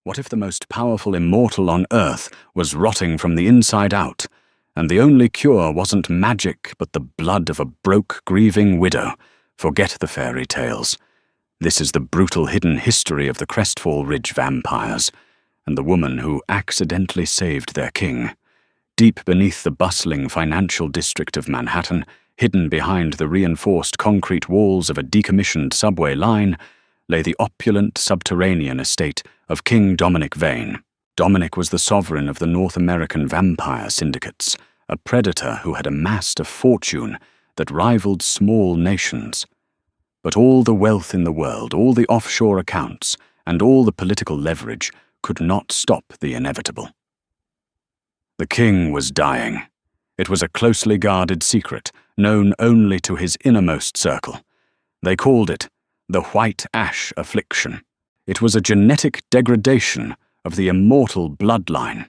What if the most powerful immortal on Earth was rotting from the inside out, and the only cure wasn't magic but the blood of a broke, grieving widow? Forget the fairy tales. This is the brutal hidden history of the Crestfall Ridge vampires, and the woman who accidentally saved their king. Deep beneath the bustling financial district of Manhattan, hidden behind the reinforced concrete walls of a decommissioned subway line, lay the opulent subterranean estate of King Dominic Vane. Dominic was the sovereign of the North American vampire syndicates, a predator who had amassed a fortune that rivaled small nations. But all the wealth in the world, all the offshore accounts, and all the political leverage could not stop the inevitable. The king was dying. It was a closely guarded secret, known only to his innermost circle. They called it the White Ash Affliction. It was a genetic degradation of the immortal bloodline,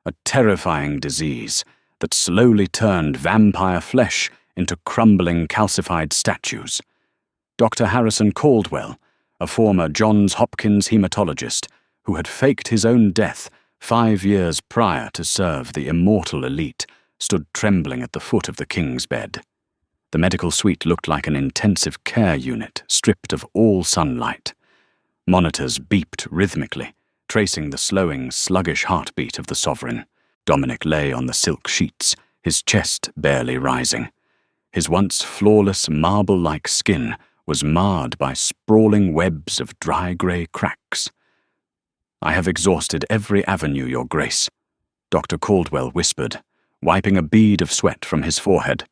a terrifying disease that slowly turned vampire flesh into crumbling, calcified statues. Dr. Harrison Caldwell, a former Johns Hopkins hematologist who had faked his own death 5 years prior to serve the immortal elite, stood trembling at the foot of the king's bed. The medical suite looked like an intensive care unit stripped of all sunlight. Monitors beeped rhythmically, tracing the slowing, sluggish heartbeat of the sovereign. Dominic lay on the silk sheets, his chest barely rising. His once flawless, marble-like skin was marred by sprawling webs of dry grey cracks. "I have exhausted every avenue, Your Grace," Dr. Caldwell whispered, wiping a bead of sweat from his forehead.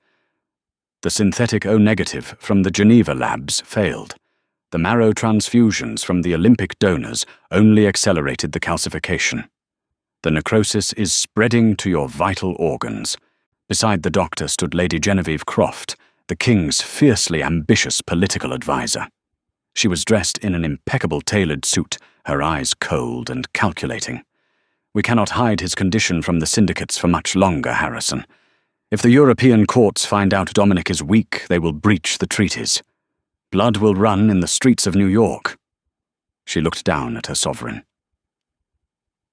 The synthetic O-negative from the Geneva labs failed. The marrow transfusions from the Olympic donors only accelerated the calcification. The necrosis is spreading to your vital organs. Beside the doctor stood Lady Genevieve Croft, the king's fiercely ambitious political advisor. She was dressed in an impeccable tailored suit, her eyes cold and calculating. "We cannot hide his condition from the syndicates for much longer, Harrison. If the European courts find out Dominic is weak, they will breach the treaties. Blood will run in the streets of New York." She looked down at her sovereign.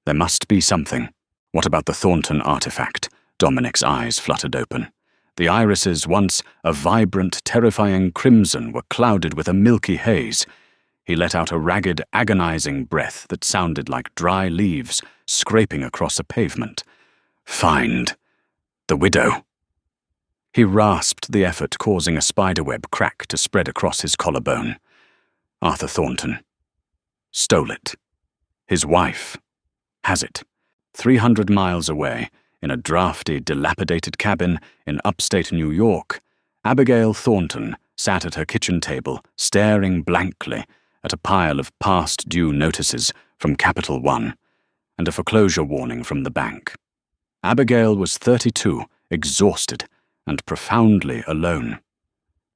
"There must be something. What about the Thornton artifact?" Dominic's eyes fluttered open. The irises, once a vibrant, terrifying crimson, were clouded with a milky haze. He let out a ragged, agonizing breath that sounded like dry leaves scraping across a pavement. "Find the widow." He rasped the effort, causing a spiderweb crack to spread across his collarbone. "Arthur Thornton stole it. His wife has it, 300 miles away, in a drafty, dilapidated cabin in upstate New York. Abigail Thornton sat at her kitchen table, staring blankly at a pile of past-due notices from Capital One and a foreclosure warning from the bank. Abigail was 32, exhausted, and profoundly alone.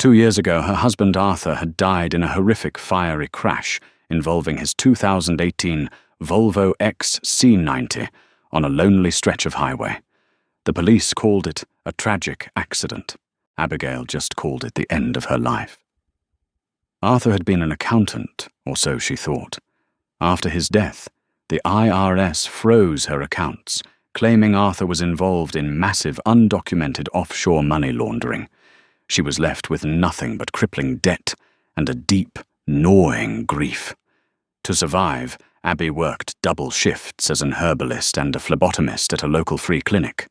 2 years ago, her husband Arthur had died in a horrific fiery crash involving his 2018 Volvo XC90 on a lonely stretch of highway. The police called it a tragic accident. Abigail just called it the end of her life. Arthur had been an accountant, or so she thought. After his death, the IRS froze her accounts, claiming Arthur was involved in massive, undocumented offshore money laundering. She was left with nothing but crippling debt and a deep, gnawing grief. To survive, Abby worked double shifts as an herbalist and a phlebotomist at a local free clinic.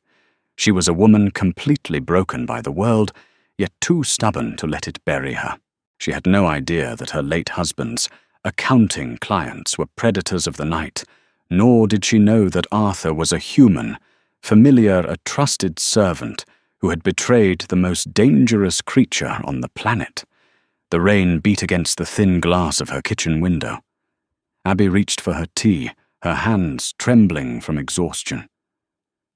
She was a woman completely broken by the world, yet too stubborn to let it bury her. She had no idea that her late husband's accounting clients were predators of the night, nor did she know that Arthur was a human, familiar, a trusted servant who had betrayed the most dangerous creature on the planet. The rain beat against the thin glass of her kitchen window. Abby reached for her tea, her hands trembling from exhaustion.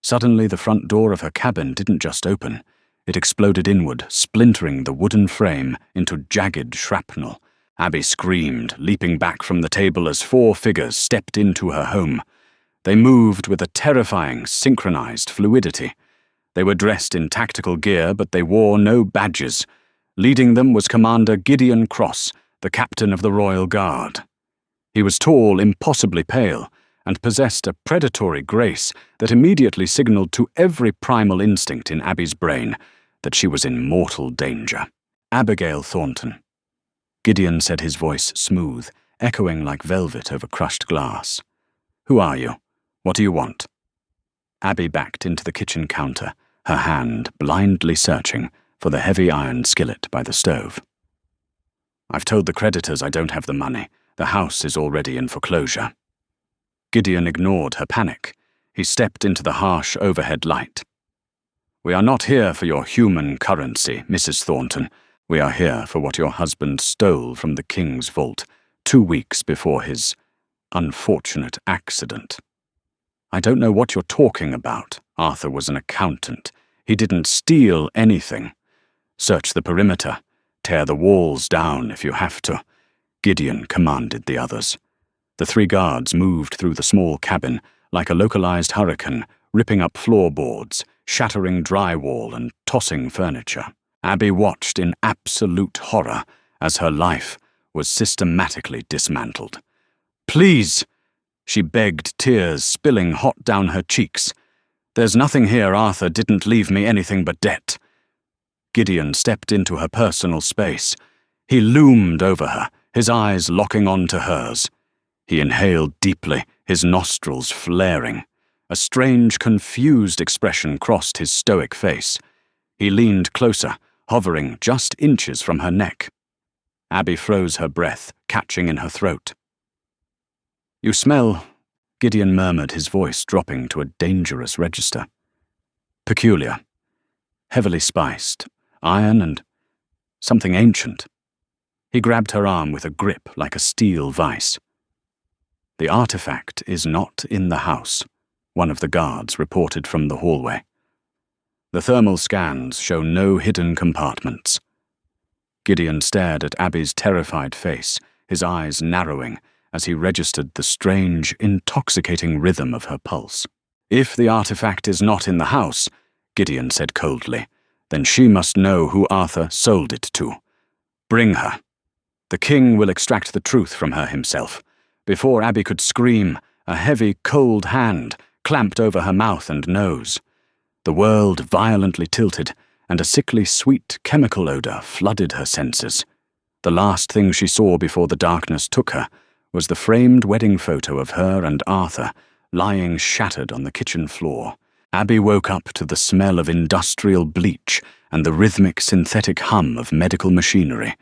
Suddenly, the front door of her cabin didn't just open. It exploded inward, splintering the wooden frame into jagged shrapnel. Abby screamed, leaping back from the table as 4 figures stepped into her home. They moved with a terrifying, synchronized fluidity. They were dressed in tactical gear, but they wore no badges. Leading them was Commander Gideon Cross, the captain of the Royal Guard. He was tall, impossibly pale, and possessed a predatory grace that immediately signaled to every primal instinct in Abby's brain that she was in mortal danger. Abigail Thornton. Gideon said, his voice smooth, echoing like velvet over crushed glass. Who are you? What do you want? Abby backed into the kitchen counter, her hand blindly searching for the heavy iron skillet by the stove. I've told the creditors I don't have the money. The house is already in foreclosure. Gideon ignored her panic. He stepped into the harsh overhead light. We are not here for your human currency, Mrs. Thornton. We are here for what your husband stole from the king's vault 2 weeks before his unfortunate accident. I don't know what you're talking about. Arthur was an accountant. He didn't steal anything. Search the perimeter. Tear the walls down if you have to. Gideon commanded the others. The 3 guards moved through the small cabin like a localized hurricane, ripping up floorboards, shattering drywall and tossing furniture. Abby watched in absolute horror as her life was systematically dismantled. Please, she begged, tears spilling hot down her cheeks. There's nothing here. Arthur didn't leave me anything but debt. Gideon stepped into her personal space. He loomed over her, his eyes locking onto hers. He inhaled deeply, his nostrils flaring. A strange, confused expression crossed his stoic face. He leaned closer, hovering just inches from her neck. Abby froze her breath, catching in her throat. You smell, Gideon murmured, his voice dropping to a dangerous register. Peculiar. Heavily spiced. Iron and something ancient. He grabbed her arm with a grip like a steel vice. The artifact is not in the house, one of the guards reported from the hallway. The thermal scans show no hidden compartments. Gideon stared at Abby's terrified face, his eyes narrowing as he registered the strange, intoxicating rhythm of her pulse. If the artifact is not in the house, Gideon said coldly, then she must know who Arthur sold it to. Bring her. The king will extract the truth from her himself. Before Abby could scream, a heavy, cold hand clamped over her mouth and nose. The world violently tilted, and a sickly sweet chemical odor flooded her senses. The last thing she saw before the darkness took her was the framed wedding photo of her and Arthur lying shattered on the kitchen floor. Abby woke up to the smell of industrial bleach and the rhythmic synthetic hum of medical machinery.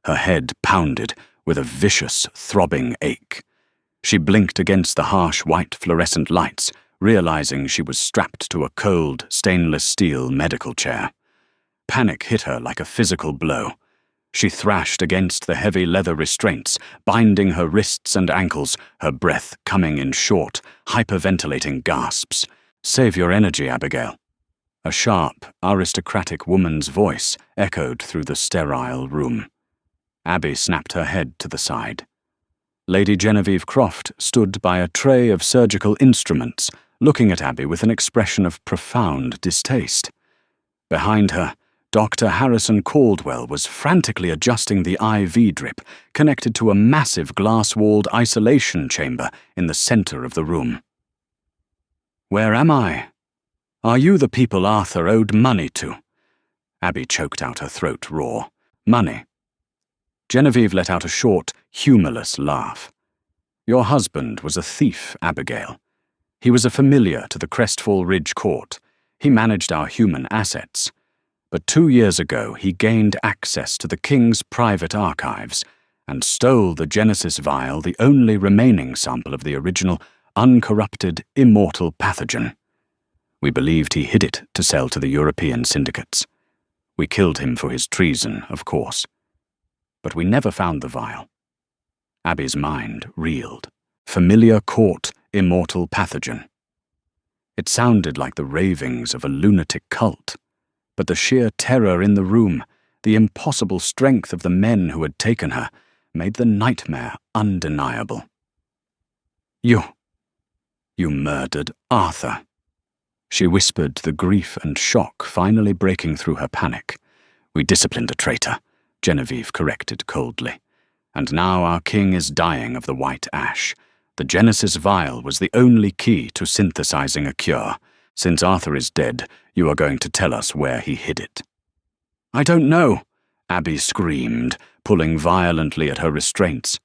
Her head pounded with a vicious, throbbing ache. She blinked against the harsh white fluorescent lights, realizing she was strapped to a cold, stainless steel medical chair. Panic hit her like a physical blow. She thrashed against the heavy leather restraints, binding her wrists and ankles, her breath coming in short, hyperventilating gasps. Save your energy, Abigail. A sharp, aristocratic woman's voice echoed through the sterile room. Abby snapped her head to the side. Lady Genevieve Croft stood by a tray of surgical instruments, looking at Abby with an expression of profound distaste. Behind her, Dr. Harrison Caldwell was frantically adjusting the IV drip connected to a massive glass-walled isolation chamber in the center of the room. Where am I? Are you the people Arthur owed money to? Abby choked out her throat raw. Money. Genevieve let out a short, humorless laugh. Your husband was a thief, Abigail. He was a familiar to the Crestfall Ridge court. He managed our human assets. But 2 years ago he gained access to the king's private archives and stole the Genesis vial, the only remaining sample of the original, uncorrupted, immortal pathogen. We believed he hid it to sell to the European syndicates. We killed him for his treason, of course. But we never found the vial. Abby's mind reeled. Familiar court, immortal pathogen. It sounded like the ravings of a lunatic cult. But the sheer terror in the room, the impossible strength of the men who had taken her, made the nightmare undeniable. You murdered Arthur, she whispered, the grief and shock finally breaking through her panic. We disciplined a traitor, Genevieve corrected coldly. And now our king is dying of the white ash. The The Genesis vial was the only key to synthesizing a cure. Since Arthur is dead, you are going to tell us where he hid it." "I don't know," Abby screamed, pulling violently at her restraints.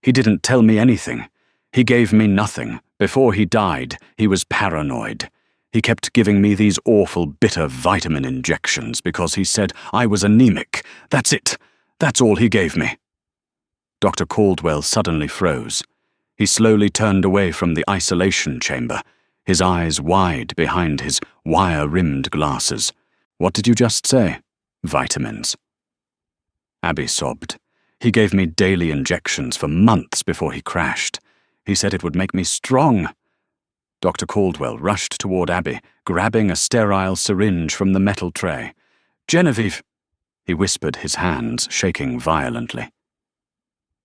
"He didn't tell me anything. He gave me nothing. Before he died, he was paranoid. He kept giving me these awful bitter vitamin injections because he said I was anemic. That's it. That's all he gave me." Dr. Caldwell suddenly froze. He slowly turned away from the isolation chamber, his eyes wide behind his wire-rimmed glasses. "What did you just say?" "Vitamins." Abby sobbed. "He gave me daily injections for months before he crashed. He said it would make me strong." Dr. Caldwell rushed toward Abby, grabbing a sterile syringe from the metal tray. "Genevieve," he whispered, his hands shaking violently.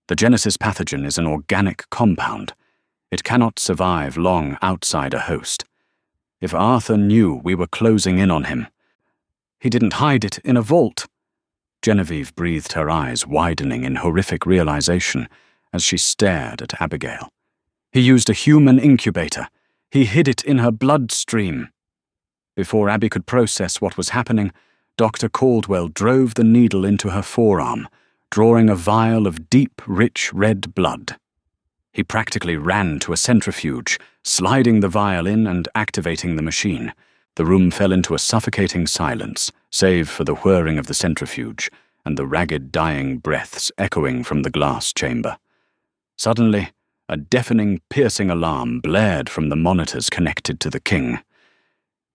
The Genesis pathogen is an organic compound. It cannot survive long outside a host. If Arthur knew we were closing in on him. He didn't hide it in a vault. Genevieve breathed, her eyes widening in horrific realization as she stared at Abigail. He used a human incubator. He hid it in her bloodstream. Before Abby could process what was happening, Dr. Caldwell drove the needle into her forearm, drawing a vial of deep, rich red blood. He practically ran to a centrifuge, sliding the vial in and activating the machine. The room fell into a suffocating silence, save for the whirring of the centrifuge and the ragged, dying breaths echoing from the glass chamber. Suddenly, a deafening, piercing alarm blared from the monitors connected to the king.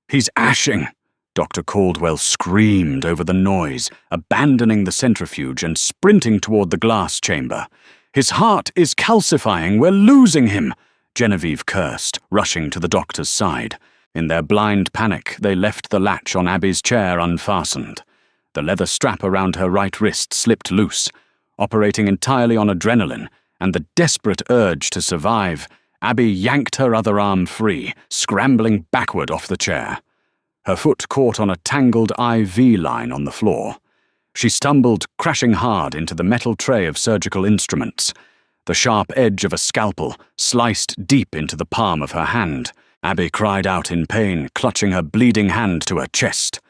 "He's ashing!" Dr. Caldwell screamed over the noise, abandoning the centrifuge and sprinting toward the glass chamber. "His heart is calcifying! We're losing him!" Genevieve cursed, rushing to the doctor's side. In their blind panic, they left the latch on Abby's chair unfastened. The leather strap around her right wrist slipped loose. Operating entirely on adrenaline and the desperate urge to survive, Abby yanked her other arm free, scrambling backward off the chair. Her foot caught on a tangled IV line on the floor. She stumbled, crashing hard into the metal tray of surgical instruments. The sharp edge of a scalpel sliced deep into the palm of her hand. Abby cried out in pain, clutching her bleeding hand to her chest.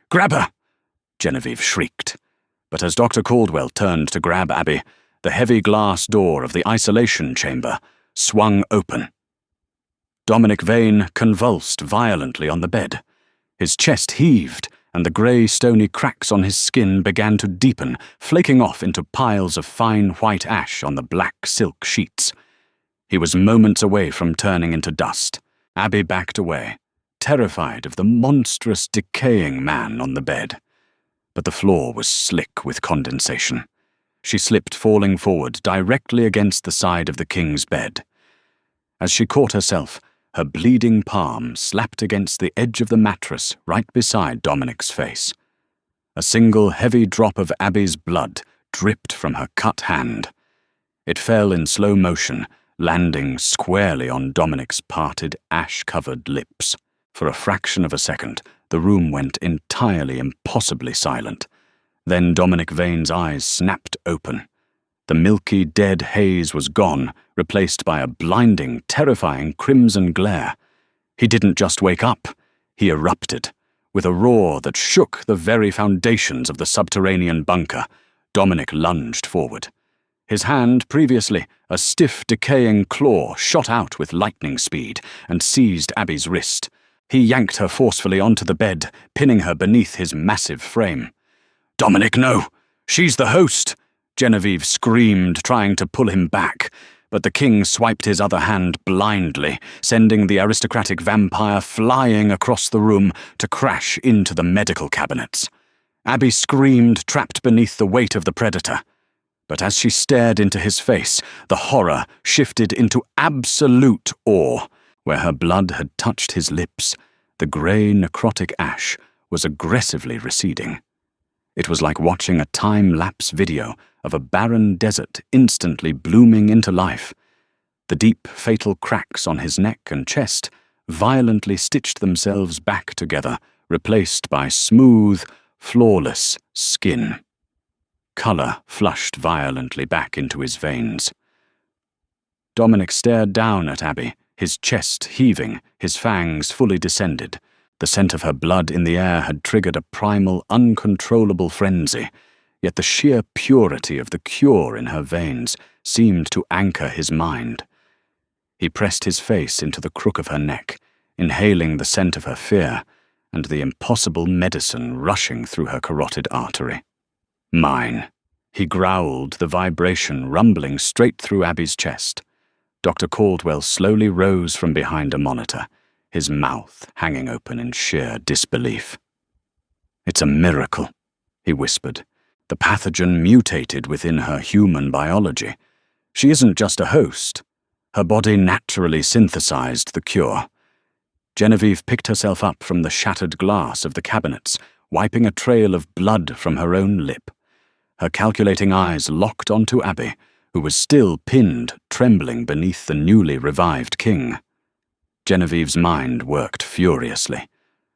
"Grab her!" Genevieve shrieked. But as Dr. Caldwell turned to grab Abby, the heavy glass door of the isolation chamber swung open. Dominic Vane convulsed violently on the bed. His chest heaved, and the grey, stony cracks on his skin began to deepen, flaking off into piles of fine white ash on the black silk sheets. He was moments away from turning into dust. Abby backed away, terrified of the monstrous, decaying man on the bed. But the floor was slick with condensation. She slipped, falling forward directly against the side of the king's bed. As she caught herself, her bleeding palm slapped against the edge of the mattress right beside Dominic's face. A single heavy drop of Abby's blood dripped from her cut hand. It fell in slow motion, landing squarely on Dominic's parted, ash-covered lips. For a fraction of a second, the room went entirely impossibly silent. Then Dominic Vane's eyes snapped open. The milky, dead haze was gone, replaced by a blinding, terrifying crimson glare. He didn't just wake up. He erupted. With a roar that shook the very foundations of the subterranean bunker, Dominic lunged forward. His hand, previously a stiff, decaying claw, shot out with lightning speed and seized Abby's wrist. He yanked her forcefully onto the bed, pinning her beneath his massive frame. "Dominic, no! She's the host!" Genevieve screamed, trying to pull him back, but the king swiped his other hand blindly, sending the aristocratic vampire flying across the room to crash into the medical cabinets. Abby screamed, trapped beneath the weight of the predator. But as she stared into his face, the horror shifted into absolute awe. Where her blood had touched his lips, the grey necrotic ash was aggressively receding. It was like watching a time-lapse video of a barren desert instantly blooming into life. The deep, fatal cracks on his neck and chest violently stitched themselves back together, replaced by smooth, flawless skin. Colour flushed violently back into his veins. Dominic stared down at Abby, his chest heaving, his fangs fully descended. The scent of her blood in the air had triggered a primal, uncontrollable frenzy, yet the sheer purity of the cure in her veins seemed to anchor his mind. He pressed his face into the crook of her neck, inhaling the scent of her fear and the impossible medicine rushing through her carotid artery. Mine. He growled, the vibration rumbling straight through Abby's chest. Dr. Caldwell slowly rose from behind a monitor, his mouth hanging open in sheer disbelief. "It's a miracle," he whispered. "The pathogen mutated within her human biology. She isn't just a host. Her body naturally synthesized the cure." Genevieve picked herself up from the shattered glass of the cabinets, wiping a trail of blood from her own lip. Her calculating eyes locked onto Abby, who was still pinned, trembling beneath the newly revived king. Genevieve's mind worked furiously.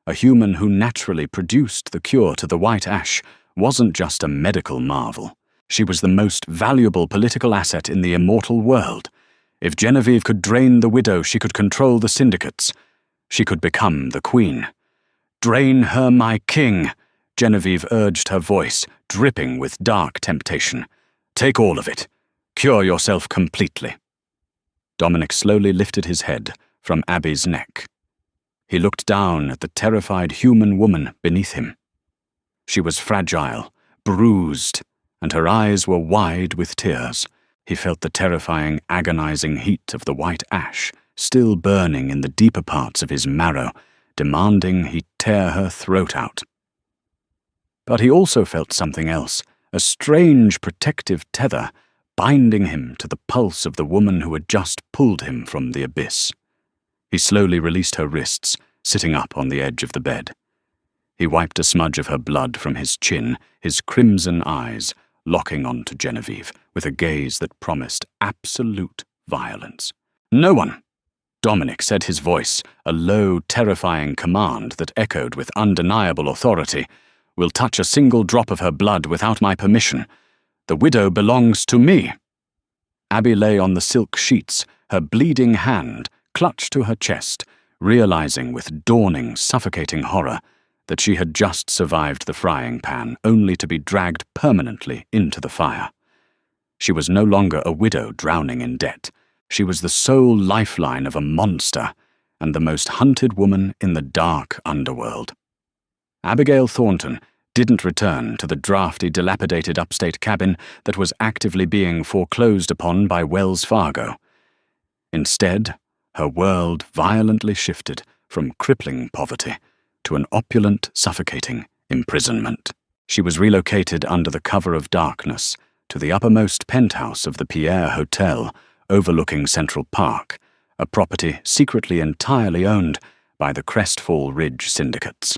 A human who naturally produced the cure to the white ash wasn't just a medical marvel. She was the most valuable political asset in the immortal world. If Genevieve could drain the widow, she could control the syndicates. She could become the queen. "Drain her, my king," Genevieve urged, her voice dripping with dark temptation. "Take all of it. Cure yourself completely." Dominic slowly lifted his head from Abby's neck. He looked down at the terrified human woman beneath him. She was fragile, bruised, and her eyes were wide with tears. He felt the terrifying, agonizing heat of the white ash still burning in the deeper parts of his marrow, demanding he tear her throat out. But he also felt something else, a strange protective tether binding him to the pulse of the woman who had just pulled him from the abyss. He slowly released her wrists, sitting up on the edge of the bed. He wiped a smudge of her blood from his chin, his crimson eyes locking onto Genevieve with a gaze that promised absolute violence. "No one!" Dominic said, his voice a low, terrifying command that echoed with undeniable authority. "Will touch a single drop of her blood without my permission. The widow belongs to me." Abby lay on the silk sheets, her bleeding hand clutched to her chest, realizing with dawning, suffocating horror that she had just survived the frying pan, only to be dragged permanently into the fire. She was no longer a widow drowning in debt. She was the sole lifeline of a monster and the most hunted woman in the dark underworld. Abigail Thornton didn't return to the drafty, dilapidated upstate cabin that was actively being foreclosed upon by Wells Fargo. Instead, her world violently shifted from crippling poverty to an opulent, suffocating imprisonment. She was relocated under the cover of darkness to the uppermost penthouse of the Pierre Hotel, overlooking Central Park, a property secretly entirely owned by the Crestfall Ridge syndicates.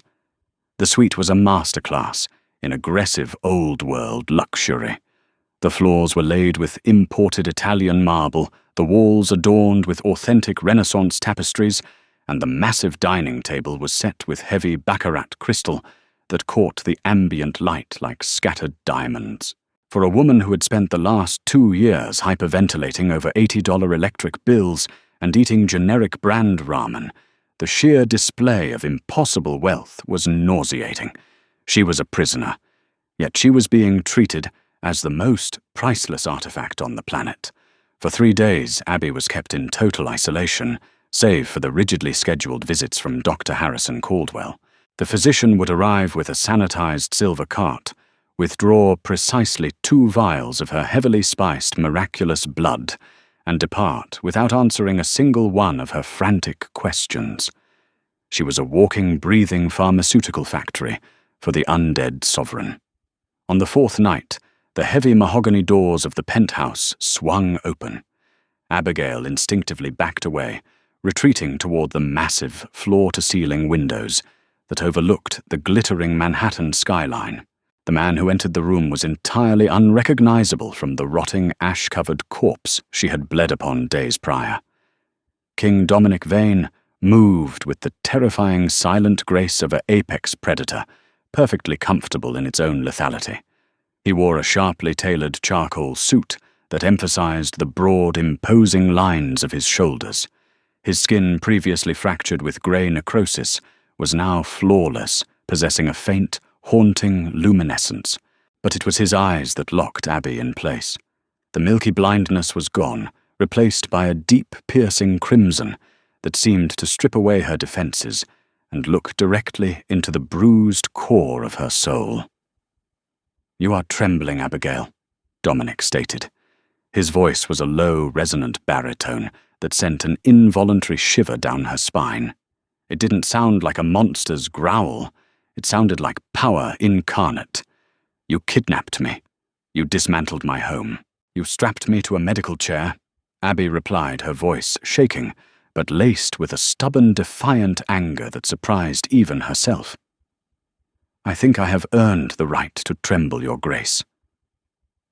The suite was a masterclass in aggressive old-world luxury. The floors were laid with imported Italian marble, the walls adorned with authentic Renaissance tapestries, and the massive dining table was set with heavy baccarat crystal that caught the ambient light like scattered diamonds. For a woman who had spent the last 2 years hyperventilating over $80 electric bills and eating generic brand ramen, the sheer display of impossible wealth was nauseating. She was a prisoner, yet she was being treated as the most priceless artifact on the planet. For 3 days, Abby was kept in total isolation, save for the rigidly scheduled visits from Dr. Harrison Caldwell. The physician would arrive with a sanitized silver cart, withdraw precisely 2 vials of her heavily spiced miraculous blood, and depart without answering a single one of her frantic questions. She was a walking, breathing pharmaceutical factory for the undead sovereign. On the 4th night, the heavy mahogany doors of the penthouse swung open. Abigail instinctively backed away, retreating toward the massive, floor-to-ceiling windows that overlooked the glittering Manhattan skyline. The man who entered the room was entirely unrecognizable from the rotting, ash-covered corpse she had bled upon days prior. King Dominic Vane moved with the terrifying silent grace of an apex predator, perfectly comfortable in its own lethality. He wore a sharply tailored charcoal suit that emphasized the broad, imposing lines of his shoulders. His skin, previously fractured with grey necrosis, was now flawless, possessing a faint, haunting luminescence. But it was his eyes that locked Abby in place. The milky blindness was gone, replaced by a deep, piercing crimson that seemed to strip away her defenses and look directly into the bruised core of her soul. "You are trembling, Abigail," Dominic stated. His voice was a low, resonant baritone that sent an involuntary shiver down her spine. It didn't sound like a monster's growl. It sounded like power incarnate. "You kidnapped me. You dismantled my home. You strapped me to a medical chair." Abby replied, her voice shaking, but laced with a stubborn, defiant anger that surprised even herself. "I think I have earned the right to tremble, Your Grace."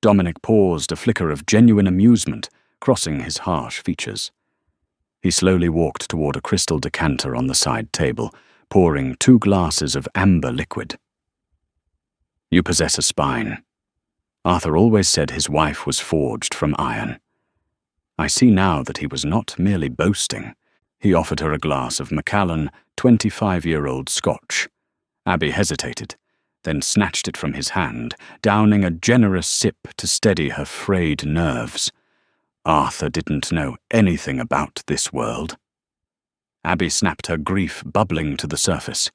Dominic paused, a flicker of genuine amusement crossing his harsh features. He slowly walked toward a crystal decanter on the side table, pouring 2 glasses of amber liquid. "You possess a spine. Arthur always said his wife was forged from iron. I see now that he was not merely boasting." He offered her a glass of Macallan 25-year-old Scotch. Abby hesitated, then snatched it from his hand, downing a generous sip to steady her frayed nerves. Arthur didn't know anything about this world. Abby snapped, her grief bubbling to the surface.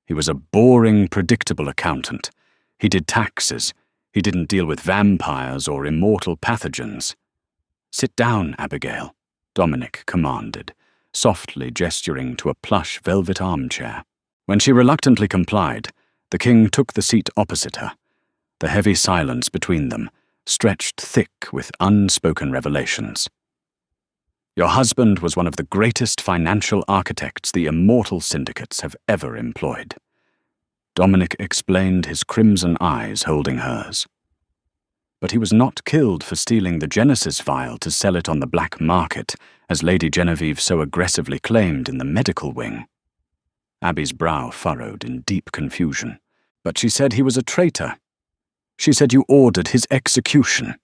He was a boring, predictable accountant. He did taxes. He didn't deal with vampires or immortal pathogens. "Sit down, Abigail," Dominic commanded, softly gesturing to a plush velvet armchair. When she reluctantly complied, the king took the seat opposite her. The heavy silence between them stretched thick with unspoken revelations. "Your husband was one of the greatest financial architects the immortal syndicates have ever employed." Dominic explained, his crimson eyes holding hers. "But he was not killed for stealing the Genesis vial to sell it on the black market, as Lady Genevieve so aggressively claimed in the medical wing." Abby's brow furrowed in deep confusion. "But she said he was a traitor. She said you ordered his execution."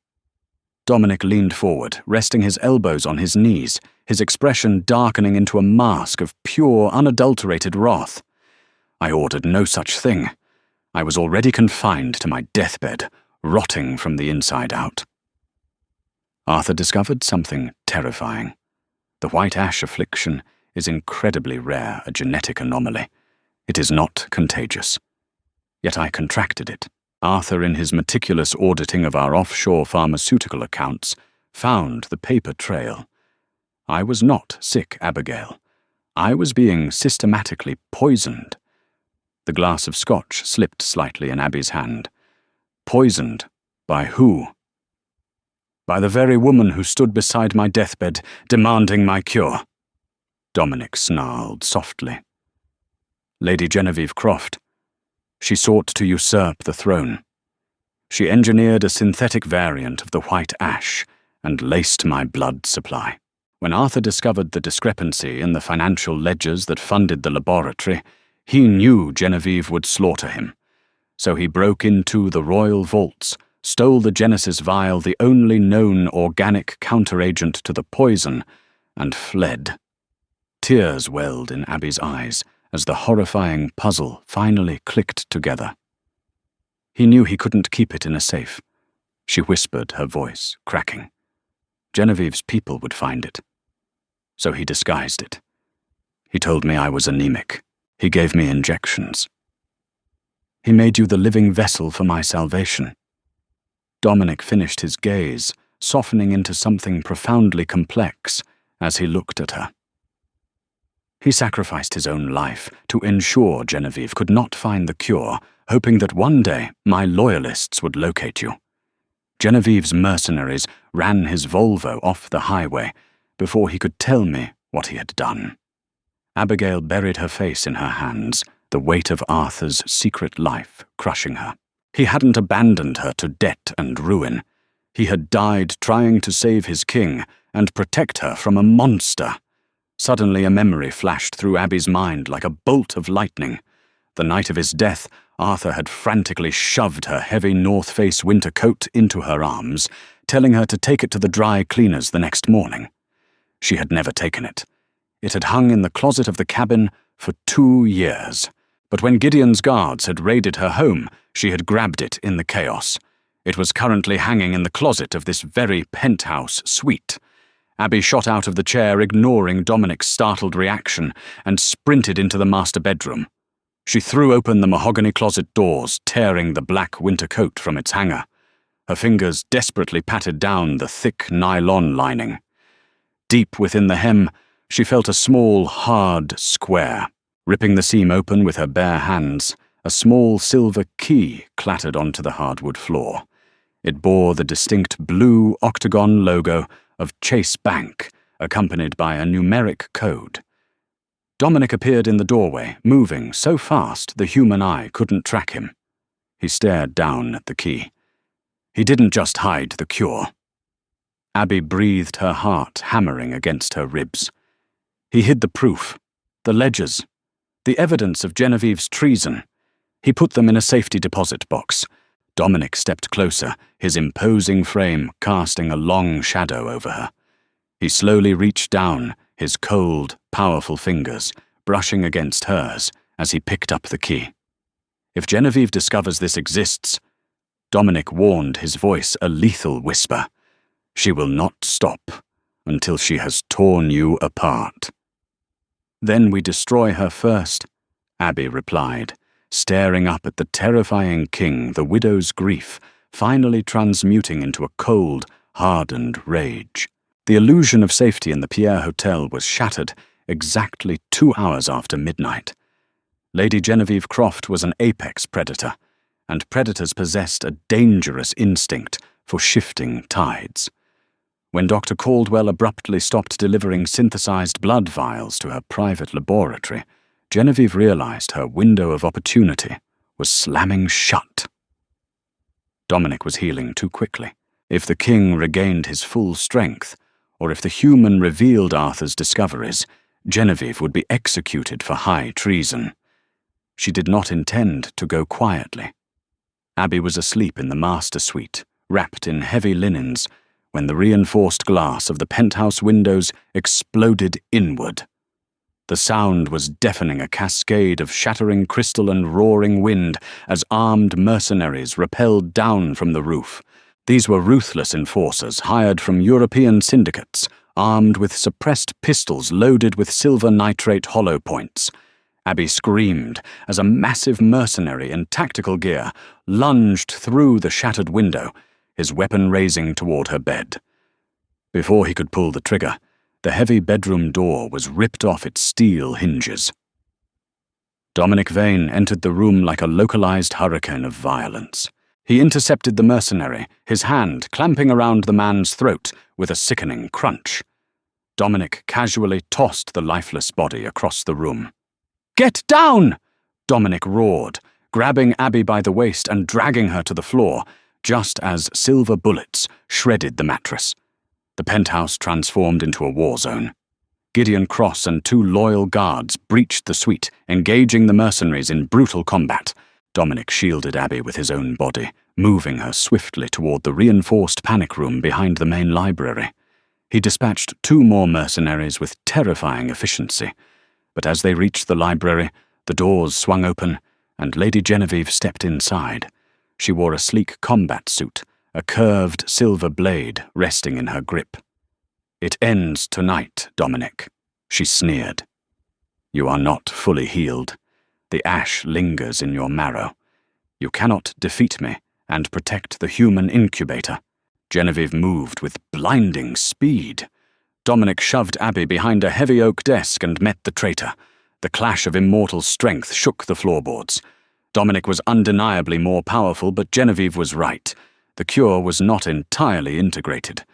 Dominic leaned forward, resting his elbows on his knees, his expression darkening into a mask of pure, unadulterated wrath. "I ordered no such thing. I was already confined to my deathbed, rotting from the inside out." Arthur discovered something terrifying. The white ash affliction is incredibly rare, a genetic anomaly. It is not contagious. Yet I contracted it. Arthur, in his meticulous auditing of our offshore pharmaceutical accounts, found the paper trail. I was not sick, Abigail. I was being systematically poisoned. The glass of scotch slipped slightly in Abby's hand. Poisoned by who? "By the very woman who stood beside my deathbed, demanding my cure," Dominic snarled softly. "Lady Genevieve Croft. She sought to usurp the throne. She engineered a synthetic variant of the white ash and laced my blood supply. When Arthur discovered the discrepancy in the financial ledgers that funded the laboratory, he knew Genevieve would slaughter him. So he broke into the royal vaults, stole the Genesis vial, the only known organic counteragent to the poison, and fled." Tears welled in Abby's eyes as the horrifying puzzle finally clicked together. He knew he couldn't keep it in a safe. She whispered, her voice cracking. Genevieve's people would find it. So he disguised it. He told me I was anemic. He gave me injections. He made you the living vessel for my salvation. Dominic finished his gaze, softening into something profoundly complex as he looked at her. He sacrificed his own life to ensure Genevieve could not find the cure, hoping that one day my loyalists would locate you. Genevieve's mercenaries ran his Volvo off the highway before he could tell me what he had done. Abigail buried her face in her hands, the weight of Arthur's secret life crushing her. He hadn't abandoned her to debt and ruin. He had died trying to save his king and protect her from a monster. Suddenly a memory flashed through Abby's mind like a bolt of lightning. The night of his death, Arthur had frantically shoved her heavy North Face winter coat into her arms, telling her to take it to the dry cleaners the next morning. She had never taken it. It had hung in the closet of the cabin for 2 years. But when Gideon's guards had raided her home, she had grabbed it in the chaos. It was currently hanging in the closet of this very penthouse suite. Abby shot out of the chair, ignoring Dominic's startled reaction, and sprinted into the master bedroom. She threw open the mahogany closet doors, tearing the black winter coat from its hanger. Her fingers desperately patted down the thick nylon lining. Deep within the hem, she felt a small, hard square. Ripping the seam open with her bare hands, a small silver key clattered onto the hardwood floor. It bore the distinct blue octagon logo of Chase Bank, accompanied by a numeric code. Dominic appeared in the doorway, moving so fast the human eye couldn't track him. He stared down at the key. He didn't just hide the cure. Abby breathed, her heart hammering against her ribs. He hid the proof, the ledgers, the evidence of Genevieve's treason. He put them in a safety deposit box. Dominic stepped closer, his imposing frame casting a long shadow over her. He slowly reached down, his cold, powerful fingers brushing against hers as he picked up the key. If Genevieve discovers this exists, Dominic warned, his voice a lethal whisper, she will not stop until she has torn you apart. Then we destroy her first, Abby replied, staring up at the terrifying king, the widow's grief finally transmuting into a cold, hardened rage. The illusion of safety in the Pierre Hotel was shattered exactly 2 hours after midnight. Lady Genevieve Croft was an apex predator, and predators possessed a dangerous instinct for shifting tides. When Dr. Caldwell abruptly stopped delivering synthesized blood vials to her private laboratory, Genevieve realized her window of opportunity was slamming shut. Dominic was healing too quickly. If the king regained his full strength, or if the human revealed Arthur's discoveries, Genevieve would be executed for high treason. She did not intend to go quietly. Abby was asleep in the master suite, wrapped in heavy linens, when the reinforced glass of the penthouse windows exploded inward. The sound was deafening, a cascade of shattering crystal and roaring wind as armed mercenaries rappelled down from the roof. These were ruthless enforcers hired from European syndicates, armed with suppressed pistols loaded with silver nitrate hollow points. Abby screamed as a massive mercenary in tactical gear lunged through the shattered window, his weapon raising toward her bed. Before he could pull the trigger, the heavy bedroom door was ripped off its steel hinges. Dominic Vane entered the room like a localized hurricane of violence. He intercepted the mercenary, his hand clamping around the man's throat with a sickening crunch. Dominic casually tossed the lifeless body across the room. "Get down!" Dominic roared, grabbing Abby by the waist and dragging her to the floor, just as silver bullets shredded the mattress. The penthouse transformed into a war zone. Gideon Cross and 2 loyal guards breached the suite, engaging the mercenaries in brutal combat. Dominic shielded Abby with his own body, moving her swiftly toward the reinforced panic room behind the main library. He dispatched 2 more mercenaries with terrifying efficiency, but as they reached the library, the doors swung open, and Lady Genevieve stepped inside. She wore a sleek combat suit, a curved silver blade resting in her grip. "It ends tonight, Dominic," she sneered. "You are not fully healed. The ash lingers in your marrow. You cannot defeat me and protect the human incubator." Genevieve moved with blinding speed. Dominic shoved Abby behind a heavy oak desk and met the traitor. The clash of immortal strength shook the floorboards. Dominic was undeniably more powerful, but Genevieve was right. The cure was not entirely integrated.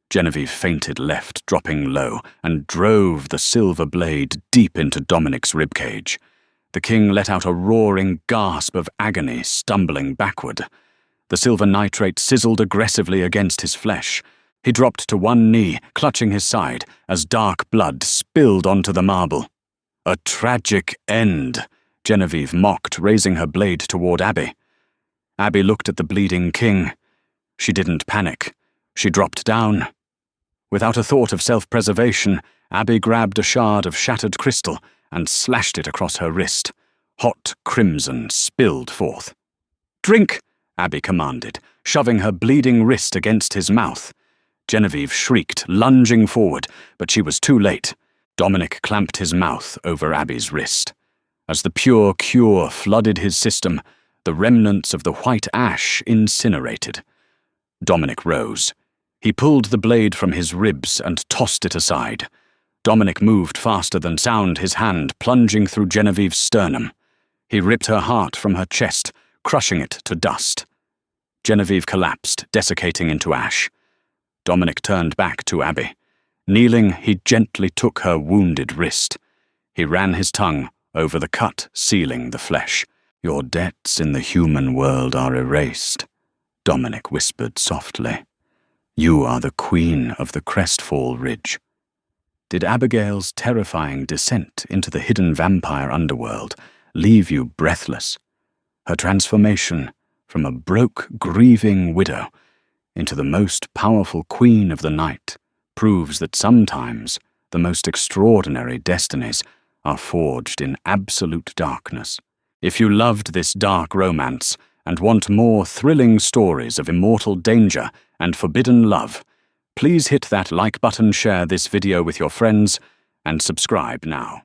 Genevieve feinted left, dropping low, and drove the silver blade deep into Dominic's ribcage. The king let out a roaring gasp of agony, stumbling backward. The silver nitrate sizzled aggressively against his flesh. He dropped to one knee, clutching his side, as dark blood spilled onto the marble. "A tragic end," Genevieve mocked, raising her blade toward Abby. Abby looked at the bleeding king. She didn't panic. She dropped down. Without a thought of self-preservation, Abby grabbed a shard of shattered crystal and slashed it across her wrist. Hot crimson spilled forth. "Drink!" Abby commanded, shoving her bleeding wrist against his mouth. Genevieve shrieked, lunging forward, but she was too late. Dominic clamped his mouth over Abby's wrist. As the pure cure flooded his system, the remnants of the white ash incinerated. Dominic rose. He pulled the blade from his ribs and tossed it aside. Dominic moved faster than sound, his hand plunging through Genevieve's sternum. He ripped her heart from her chest, crushing it to dust. Genevieve collapsed, desiccating into ash. Dominic turned back to Abby. Kneeling, he gently took her wounded wrist. He ran his tongue over the cut sealing the flesh. "Your debts in the human world are erased," Dominic whispered softly. "You are the queen of the Crestfall Ridge." Did Abigail's terrifying descent into the hidden vampire underworld leave you breathless? Her transformation from a broke, grieving widow into the most powerful queen of the night proves that sometimes the most extraordinary destinies are forged in absolute darkness. If you loved this dark romance and want more thrilling stories of immortal danger and forbidden love, please hit that like button, share this video with your friends, and subscribe now.